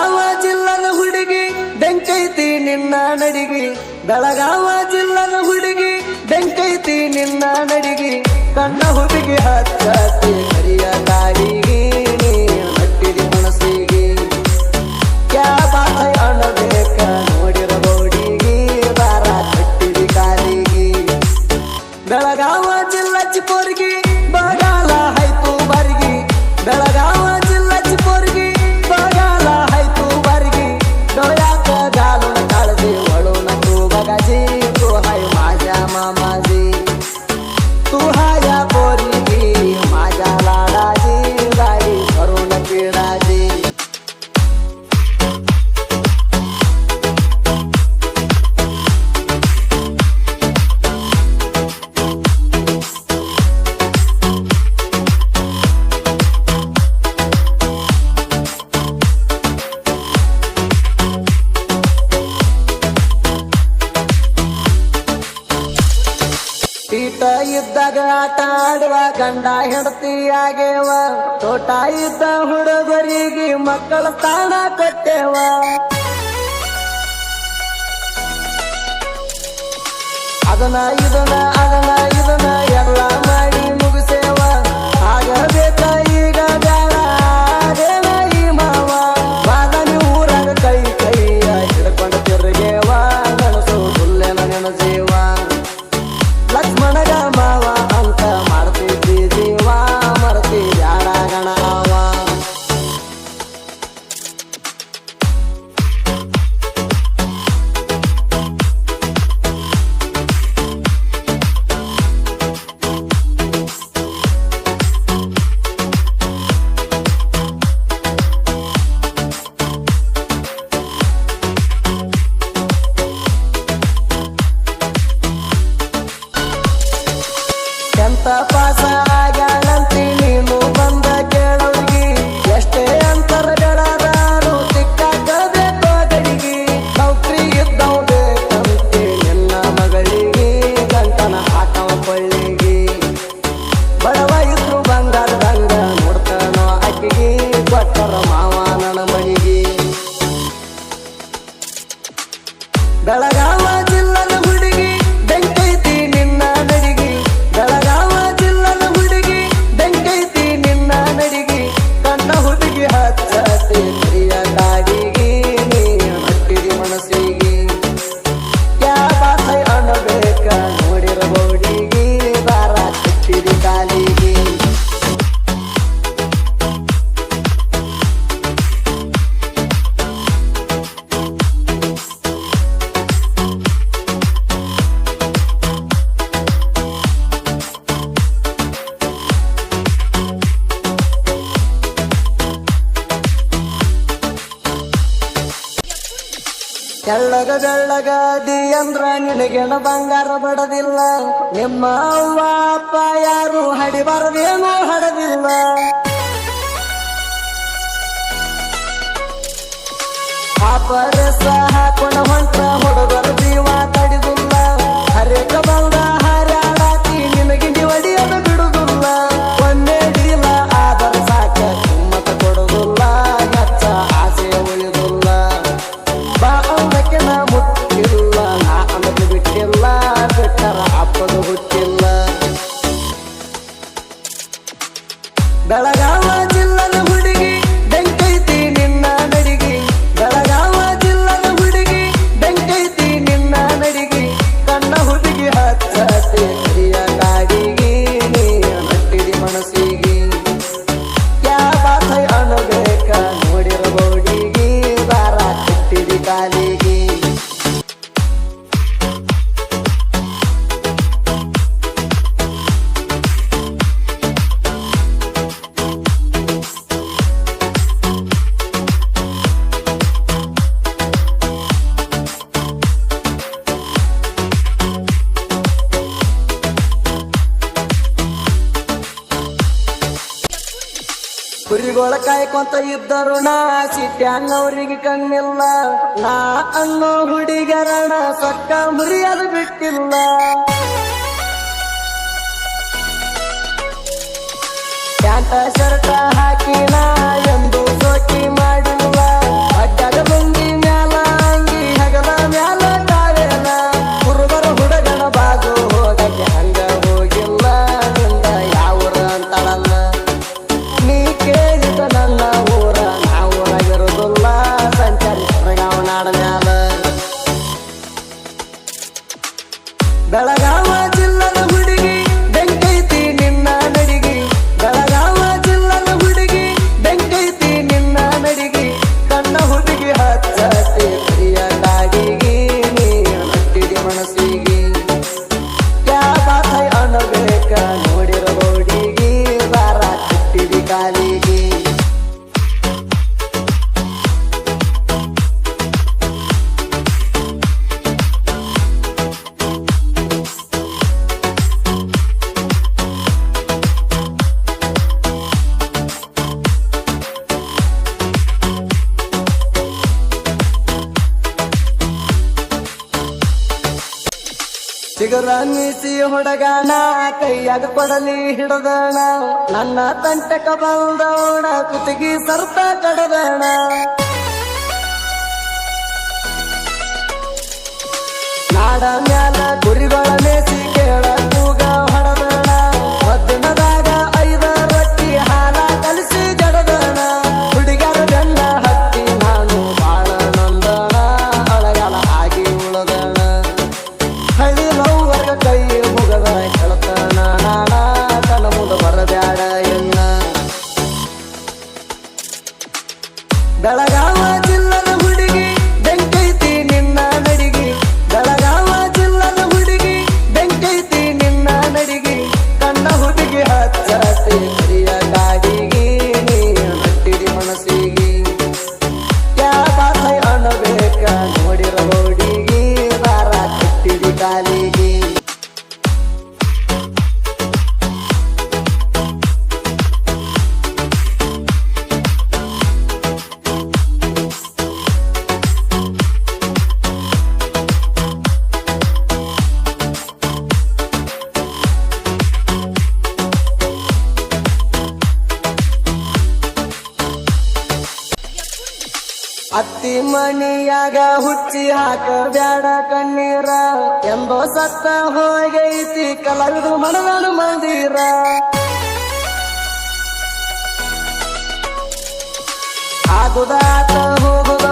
ಬೆಳಗಾವ ಜಿಲ್ಲದ ಹುಡುಗಿ ಬೆಂಕೈತಿ ನಿನ್ನ ನಡಿಗಿ ಬೆಳಗಾವ ಜಿಲ್ಲದ ಹುಡುಗಿ ಬೆಂಕೈತಿ ನಿನ್ನ ನಡಿಗಿ ಕಣ್ಣ ಹುಡುಗಿ ಹಚ್ಚತಿ ಹರಿಯ ತಾಯಿಗೆ ಹಟ್ಟಿದಿ ಮನಸ್ಸಿಗೆ ಕ್ಯಾ ಬಾತ ಅಣಬೇಕ ನೋಡಿರ ಬೋಡಿಗೆ ಬಾರ ಕಟ್ಟಿದಿ ಕಾಲಿಗೆ ಬೆಳಗಾವ ಜಿಲ್ಲಾ ಚಿಕ್ಕೋರ್ಗಿ ಬಗಾಲ ಹೈತು ಬಾರಿಗೆ ಬೆಳಗಾವ ಜಿಲ್ಲಾ ಚಿಕ್ಕೋರ್ಗಿ ಬಗಾಲ ಹೈತು ಬಾರಿಗೆ डोळ्यात घालून काळजी वळून तू बघाजी तू हाय माझ्या मामाजी तू हाया पोरगी माझ्या लाडाजी गाडी करून पिडाजी ತೀಟ ಇದ್ದಾಗ ಆಟ ಆಡುವ ಗಂಡ ಹೆಂಡತಿ ಆಗೇವ ತೋಟ ಇದ್ದ ಹುಡುಗರಿಗೆ ಮಕ್ಕಳ ಸ್ಥಾನ ಕೊಟ್ಟೇವ ಅದನ್ನ ಇದನ್ನ ಎಲ್ಲ ಮಾಡಿ ಮುಗಿಸೇವ ಆಗಬೇಕ ಈಗ ಬ್ಯಾಡ ಆಗೇವ ಈ ಮಾವ ಬಾದಾಮಿ ಊರಾಗ ಕೈ ಕೈಯ ಹಿಡ್ಕೊಂಡು ತಿರುಗೇವ ನನಸು ಹುಲ್ಲೆನ ನೆನಸೇವ ಲಕ್ಷ್ಮಣಗ ಮಾವ ಅಂತ ಮಾಡ್ತಿದ್ದಿ ಜೀವ ಮರ್ತಿ ಬ್ಯಾಡ ಗಣವ ಎಂತ ಪಾಸ ಆಗ್ಯಾಳಂತಿ ನೀನು ಬಂದ ಕೇಳೋರ್ಗಿ ಎಷ್ಟೇ ಅಂತರ ಬೆಳದಾರು ಸಿಕ್ಕಾಗಬೇಕೋ ಗಡಿಗಿ ನೌಕರಿ ಇದ್ದವ್ ಬೇಕಂತಿ ನಿನ್ನ ಮಗಳಿಗೆ ಗಂಟನ ಹಾಕವ ಕೊಳ್ಳಿಗಿ ಬಡವ ಇದ್ರು ಬಂಗಾರದಂಗ ನೋಡ್ತಾನೋ ಅಕ್ಕಿಗೆ ಕೊಟ್ಟರ ಮಾವ ನನ್ನ ಮನಿಗೆ ಬೆಳಗಾವ ಜಿಲ್ಲದ ಹುಡುಗಿ ಬೆಂಕೈತಿ ನಿನ್ನ ನಡಿಗಿ ಬೆಳಗಾವ ಜಿಲ್ಲದ ಹುಡುಗಿ ಬೆಂಕೈತಿ ನಿನ್ನ ನಡಿಗಿ ಕಣ್ಣ ಹುಡುಗಿ ಹಚ್ಚತಿ ಪ್ರಿಯ ತಾಯಿಗೆ ನೀ ಹಟ್ಟಿದಿ ಮನಸ್ಸಿಗೆ ಕ್ಯಾ ಬಾತ ಅಣಬೇಕ ನೋಡಿರ ಬೋಡಿಗೆ ಬಾರ ಕಟ್ಟಿದಿ ಕಾಲಿಗೆ ತೆಳ್ಳಗ ಬೆಳ್ಳಗಾದಿ ಅಂದ್ರ ನಿನಗೆನ ಬಂಗಾರ ಬಡದಿಲ್ಲ ನಿಮ್ಮ ಅವ್ವ ಅಪ್ಪ ಯಾರು ಹಡಿಬಾರದೇನೋ ಹಡದಿಲ್ಲ ಆಪರಸ ಹಾಕೊಂಡ ಹೊಂಟ ಹುಡುಗರ ಜೀವ ತಡಿದಿಲ್ಲ ಹರೇಕ ಬಂದ ಹರ್ಯಾಡಾತಿ ನಿನಗಿಂಡಿ ಒಡಿಯದ ಬಿಡುದಿಲ್ಲ ಒಂದೇ ಡೀಲ ಆದರ ಸಾಕ ಕಿಮ್ಮತ ಕೊಡುದಿಲ್ಲ ಹೆಚ್ಚ ಆಸೆ ಉಳಿದಿಲ್ಲ ಬಾ ಅವನಕ್ಕೆ ನಾ ಮುಟ್ಟಿಲ್ಲ ನಾ ಅನ್ನದು ಬಿಟ್ಟಿಲ್ಲ ಬಿಟ್ಟರ ಅಪ್ಪದು ಹುಟ್ಟಿಲ್ಲ ಬೆಳಗಾವ ಜಿಲ್ಲದ ಹುಡುಗಿ ಬೆಂಕೈತಿ ನಿನ್ನ ನಡಿಗಿ ಬೆಳಗಾವ ಜಿಲ್ಲದ ಹುಡುಗಿ ಬೆಂಕೈತಿ ನಿನ್ನ ನಡಿಗಿ ಕಣ್ಣ ಹುಡುಗಿ ಹಚ್ಚತಿ ಪ್ರಿಯ ಕಾಡಿಗೆ ನೀ ಹಟ್ಟಿದಿ ಮನಸ್ಸಿಗೆ ಕ್ಯಾ ಬಾತ ಅಣಬೇಕ ನೋಡಿರ ಬೋಡಿಗೆ ಬಾರ ಕಟ್ಟಿದಿ ಕಾಲಿಗೆ ಕುರಿಗೋಳ ಕಾಯ್ಕೊಂತ ಇದ್ದರು ನಾ ಸಿಟ್ಯಾನವ್ರಿಗೆ ಕಣ್ಣಿಲ್ಲ ನಾ ಅನ್ನೋ ಹುಡುಗರಣ ಸಕ್ಕ ಮುರಿಯಲು ಬಿಟ್ಟಿಲ್ಲ ಪ್ಯಾಂಟ ಶರ್ಟ ಹಾಕಿ ನಾ ಎಂದು ಸೋಕಿ ಮಾಡಿಲ್ಲ ಅಡ್ಡ ಚಿಗುರ ಮೀಸಿ ಹುಡುಗಣ ಕೈಯಾಗ ಕೊಡಲಿ ಹಿಡದಣ ನನ್ನ ತಂಟಕ ಬಂದವಣ ಕುತ್ತಿಗೆ ಸರ್ಪ ಕಡದಣ ನಾಡ ಮ್ಯಾಲ ಗುರಿಗಳ ಮೇಸಿ ಕೇಳ ಕೂಗ ಹೊಡದಣ ಮದ್ದನದಾಗ 5 ರೊಟ್ಟಿ ಹಾಲ ಕಲಿಸಿ ಜಡದಣ ಹುಡುಗರ ಬೆನ್ನ ಹತ್ತಿ ನಾನು ಬಾಳ ನೊಂದಣ ಅಳಗಾಲ ಆಗಿ ಉಳದಣ ಹಳ್ಳಿ ನೋವರ್ಗ ಕೈ ಮುಗದ ಕೆಳತನ ನಾಣ ಕಣ ಮುದ ಬರಬ್ಯಾಡ ಎನ್ನ ಬೆಳಗಾವ ಜಿಲ್ಲದ ಹುಡುಗಿ ಬೆಂಕೈತಿ ನಿನ್ನ ನಡಿಗಿ ಬೆಳಗಾವ ಜಿಲ್ಲದ ಹುಡುಗಿ ಬೆಂಕೈತಿ ನಿನ್ನ ನಡಿಗಿ ಕಣ್ಣ ಹುಡುಗಿ ಹಚ್ಚತಿ ಕರಿಯ ಗಾಡಿಗಿ ನೀ ಹಟ್ಟಿಡಿ ಮನಸ್ಸಿಗಿ ಯಾ ಬಾಸೈ ಅನ್ನಬೇಕ ನೋಡಿರ ಹುಡುಗಿ ದಾರ ಕಟ್ಟಿಡಿ ಕಾಲಿಗಿ ಅತ್ತಿ ಮನಿಯಾಗ ಹುಚ್ಚಿ ಹಾಕ ಬ್ಯಾಡ ಕಣ್ಣೀರ ಎಂದೋ ಸತ್ತ ಹೋಗೈತಿ ಕಲಾವಿದು ಮನದಾನ ಮಂದಿರ ಆಗುದಾತ ಹೋಗುದ